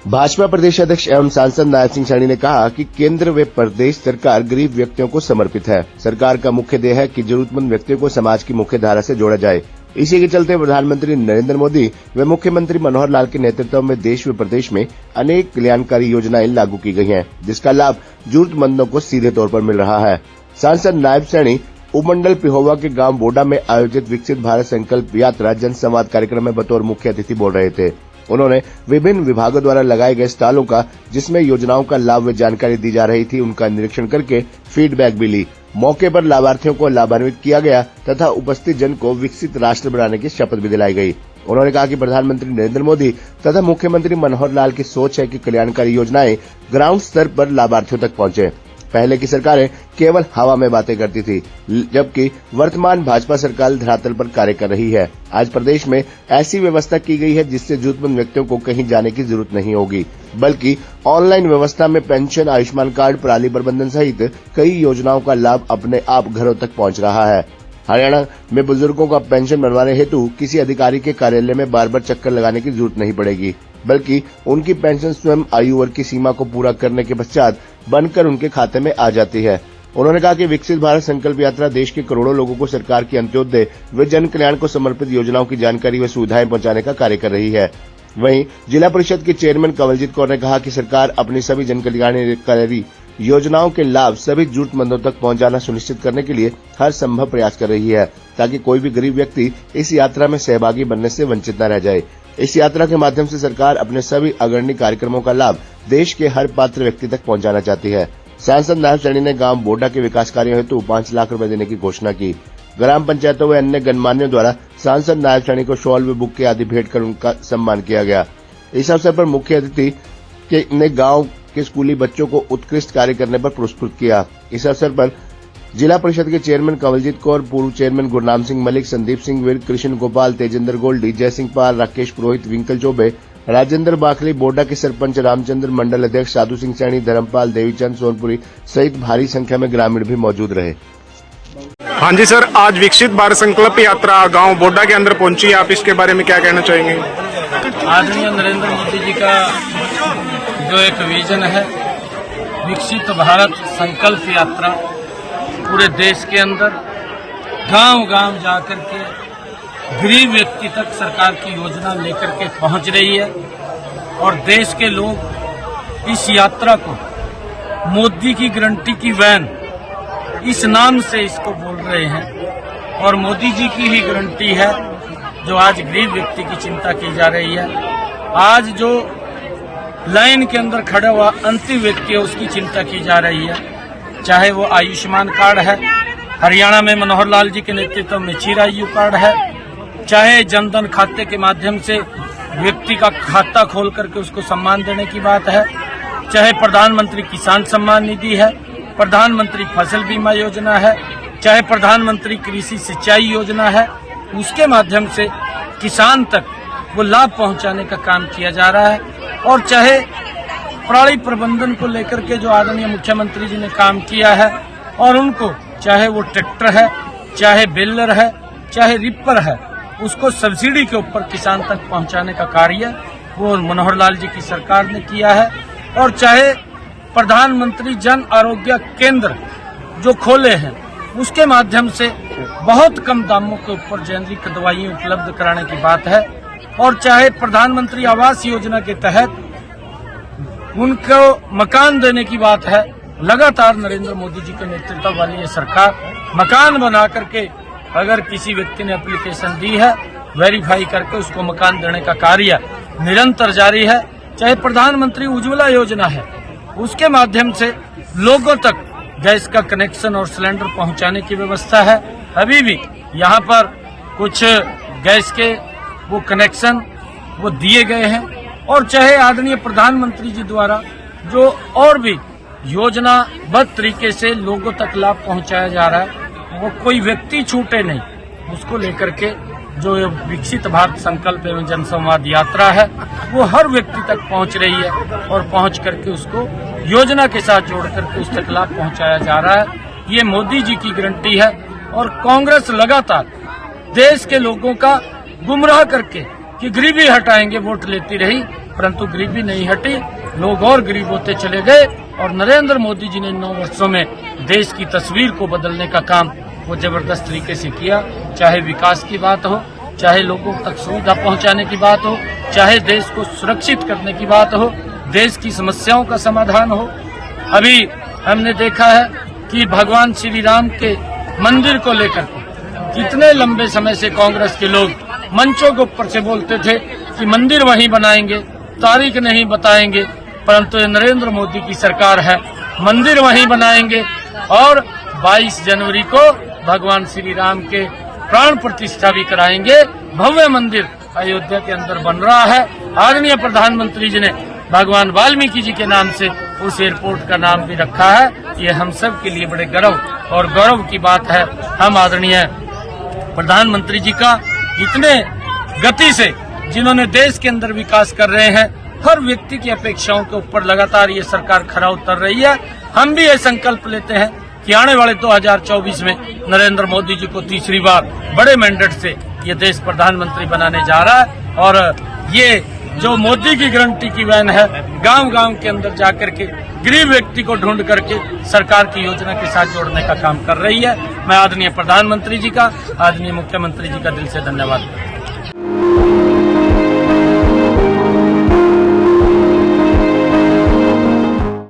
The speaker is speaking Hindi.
भाजपा प्रदेश अध्यक्ष एवं सांसद नायब सिंह सैनी ने कहा कि केंद्र व प्रदेश सरकार गरीब व्यक्तियों को समर्पित है। सरकार का मुख्य ध्येय है कि जरूरतमंद व्यक्तियों को समाज की मुख्य धारा से जोड़ा जाए। इसी के चलते प्रधानमंत्री नरेंद्र मोदी व मुख्यमंत्री मनोहर लाल के नेतृत्व में देश व प्रदेश में अनेक कल्याणकारी योजनाएं लागू की गई हैं, जिसका लाभ जरूरतमंदों को सीधे तौर पर मिल रहा है। सांसद नायब सैनी उपमंडल पिहोवा के गांव बोडा में आयोजित विकसित भारत संकल्प यात्रा जन संवाद कार्यक्रम में बतौर मुख्य अतिथि बोल रहे थे। उन्होंने विभिन्न विभागों द्वारा लगाए गए स्टॉलों का, जिसमें योजनाओं का लाभ व जानकारी दी जा रही थी, उनका निरीक्षण करके फीडबैक भी ली। मौके पर लाभार्थियों को लाभान्वित किया गया तथा उपस्थित जन को विकसित राष्ट्र बनाने की शपथ भी दिलाई गई। उन्होंने कहा कि प्रधानमंत्री नरेंद्र मोदी तथा मुख्यमंत्री मनोहर लाल की सोच है कि कल्याणकारी योजनाएं ग्राउंड स्तर पर लाभार्थियों तक पहुंचे। पहले की सरकारें केवल हवा में बातें करती थी, जबकि वर्तमान भाजपा सरकार धरातल पर कार्य कर रही है। आज प्रदेश में ऐसी व्यवस्था की गई है जिससे जरूरतमंद व्यक्तियों को कहीं जाने की जरूरत नहीं होगी, बल्कि ऑनलाइन व्यवस्था में पेंशन, आयुष्मान कार्ड, पराली प्रबंधन सहित कई योजनाओं का लाभ अपने आप घरों तक पहुंच रहा है। हरियाणा में बुजुर्गों का पेंशन बनवाने हेतु किसी अधिकारी के कार्यालय में बार बार चक्कर लगाने की जरूरत नहीं पड़ेगी, बल्कि उनकी पेंशन स्वयं आयु वर्ग की सीमा को पूरा करने के पश्चात बनकर उनके खाते में आ जाती है। उन्होंने कहा कि विकसित भारत संकल्प यात्रा देश के करोड़ों लोगों को सरकार की अंत्योदय व जन कल्याण को समर्पित योजनाओं की जानकारी व सुविधाएं पहुंचाने का कार्य कर रही है। वहीं जिला परिषद के चेयरमैन कंवलजीत कौर ने कहा कि सरकार अपनी सभी जन कल्याणकारी योजनाओं के लाभ सभी जरूरतमंदों तक पहुंचाना सुनिश्चित करने के लिए हर संभव प्रयास कर रही है, ताकि कोई भी गरीब व्यक्ति इस यात्रा में सहभागी बनने से वंचित न रह जाए। इस यात्रा के माध्यम से सरकार अपने सभी अग्रणी कार्यक्रमों का लाभ देश के हर पात्र व्यक्ति तक पहुंचाना चाहती है। सांसद नायब सैनी ने गांव बोडा के विकास कार्यों हेतु 5 लाख रुपए देने की घोषणा की। ग्राम पंचायतों व अन्य गणमान्यों द्वारा सांसद नायब सैनी को शॉल व बुक्के आदि भेंट कर उनका सम्मान किया गया। इस अवसर पर मुख्य अतिथि ने गाँव के स्कूली बच्चों को उत्कृष्ट कार्य करने पर पुरस्कृत किया। इस अवसर पर जिला परिषद के चेयरमैन कंवलजीत कौर, पूर्व चेयरमैन गुरनाम सिंह मलिक, संदीप सिंह विर्क, कृष्ण गोपाल, तेजेंद्र गोल्डी, जय सिंह पाल, राकेश पुरोहित, विंकल चौबे, राजेंद्र बाखली, बोडा के सरपंच रामचंद्र, मंडल अध्यक्ष साधु सिंह सैनी, धर्मपाल, देवीचंद सोनपुरी सहित भारी संख्या में ग्रामीण भी मौजूद रहे। हाँ जी सर, आज विकसित भारत संकल्प यात्रा गांव बोडा के अंदर पहुंची है, आप इसके बारे में क्या कहना चाहेंगे? आदरणीय नरेंद्र मोदी जी का जो एक विजन है, विकसित भारत संकल्प यात्रा पूरे देश के अंदर गांव-गांव जाकर के गरीब व्यक्ति तक सरकार की योजना लेकर के पहुंच रही है और देश के लोग इस यात्रा को मोदी की गारंटी की वैन इस नाम से इसको बोल रहे हैं और मोदी जी की ही गारंटी है जो आज गरीब व्यक्ति की चिंता की जा रही है। आज जो लाइन के अंदर खड़ा हुआ अंतिम व्यक्ति है उसकी चिंता की जा रही है, चाहे वो आयुष्मान कार्ड है, हरियाणा में मनोहर लाल जी के नेतृत्व में चिरायु कार्ड है, चाहे जनधन खाते के माध्यम से व्यक्ति का खाता खोल करके उसको सम्मान देने की बात है, चाहे प्रधानमंत्री किसान सम्मान निधि है, प्रधानमंत्री फसल बीमा योजना है, चाहे प्रधानमंत्री कृषि सिंचाई योजना है, उसके माध्यम से किसान तक वो लाभ पहुंचाने का काम किया जा रहा है। और चाहे पराली प्रबंधन को लेकर के जो आदरणीय मुख्यमंत्री जी ने काम किया है और उनको चाहे वो ट्रैक्टर है, चाहे बेलर है, चाहे रिपर है, उसको सब्सिडी के ऊपर किसान तक पहुंचाने का कार्य वो मनोहर लाल जी की सरकार ने किया है। और चाहे प्रधानमंत्री जन आरोग्य केंद्र जो खोले हैं उसके माध्यम से बहुत कम दामों के ऊपर जेनरिक दवाइयां उपलब्ध कराने की बात है, और चाहे प्रधानमंत्री आवास योजना के तहत उनको मकान देने की बात है। लगातार नरेंद्र मोदी जी के नेतृत्व वाली ये सरकार मकान बना करके अगर किसी व्यक्ति ने एप्लीकेशन दी है, वेरीफाई करके उसको मकान देने का कार्य निरंतर जारी है। चाहे प्रधानमंत्री उज्ज्वला योजना है, उसके माध्यम से लोगों तक गैस का कनेक्शन और सिलेंडर पहुंचाने की व्यवस्था है। अभी भी यहाँ पर कुछ गैस के वो कनेक्शन वो दिए गए हैं। और चाहे आदरणीय प्रधानमंत्री जी द्वारा जो और भी योजनाबद्ध तरीके से लोगों तक लाभ पहुंचाया जा रहा है, वो कोई व्यक्ति छूटे नहीं, उसको लेकर के जो विकसित भारत संकल्प एवं जनसंवाद यात्रा है वो हर व्यक्ति तक पहुंच रही है और पहुंच करके उसको योजना के साथ जोड़ करके उस तक लाभ पहुंचाया जा रहा है। ये मोदी जी की गारंटी है और कांग्रेस लगातार देश के लोगों का गुमराह करके कि गरीबी हटाएंगे वोट लेती रही। परंतु गरीबी नहीं हटी, लोग और गरीब होते चले गए। और नरेंद्र मोदी जी ने इन 9 वर्षों में देश की तस्वीर को बदलने का काम वो जबरदस्त तरीके से किया। चाहे विकास की बात हो, चाहे लोगों तक सुविधा पहुंचाने की बात हो, चाहे देश को सुरक्षित करने की बात हो, देश की समस्याओं का समाधान हो। अभी हमने देखा है कि भगवान श्री राम के मंदिर को लेकर कितने लंबे समय से कांग्रेस के लोग मंचों के ऊपर से बोलते थे कि मंदिर वहीं बनाएंगे, तारीख नहीं बताएंगे, परंतु ये नरेंद्र मोदी की सरकार है, मंदिर वहीं बनाएंगे। और 22 जनवरी को भगवान श्री राम के प्राण प्रतिष्ठा भी कराएंगे। भव्य मंदिर अयोध्या के अंदर बन रहा है। आदरणीय प्रधानमंत्री जी ने भगवान वाल्मीकि जी के नाम से उस एयरपोर्ट का नाम भी रखा है। ये हम सब के लिए बड़े गर्व और गौरव की बात है। हम आदरणीय प्रधानमंत्री जी का इतने गति से जिन्होंने देश के अंदर विकास कर रहे हैं, हर व्यक्ति की अपेक्षाओं के ऊपर लगातार ये सरकार खरा उतर रही है। हम भी ये संकल्प लेते हैं कि आने वाले 2024 में नरेंद्र मोदी जी को तीसरी बार बड़े मैंडेट से ये देश प्रधानमंत्री बनाने जा रहा है। और ये जो मोदी की गारंटी की वैन है, गांव-गांव के अंदर जाकर के गरीब व्यक्ति को ढूंढ करके सरकार की योजना के साथ जोड़ने का काम कर रही है। मैं आदरणीय प्रधानमंत्री जी का, आदरणीय मुख्यमंत्री जी का दिल से धन्यवाद करता हूं।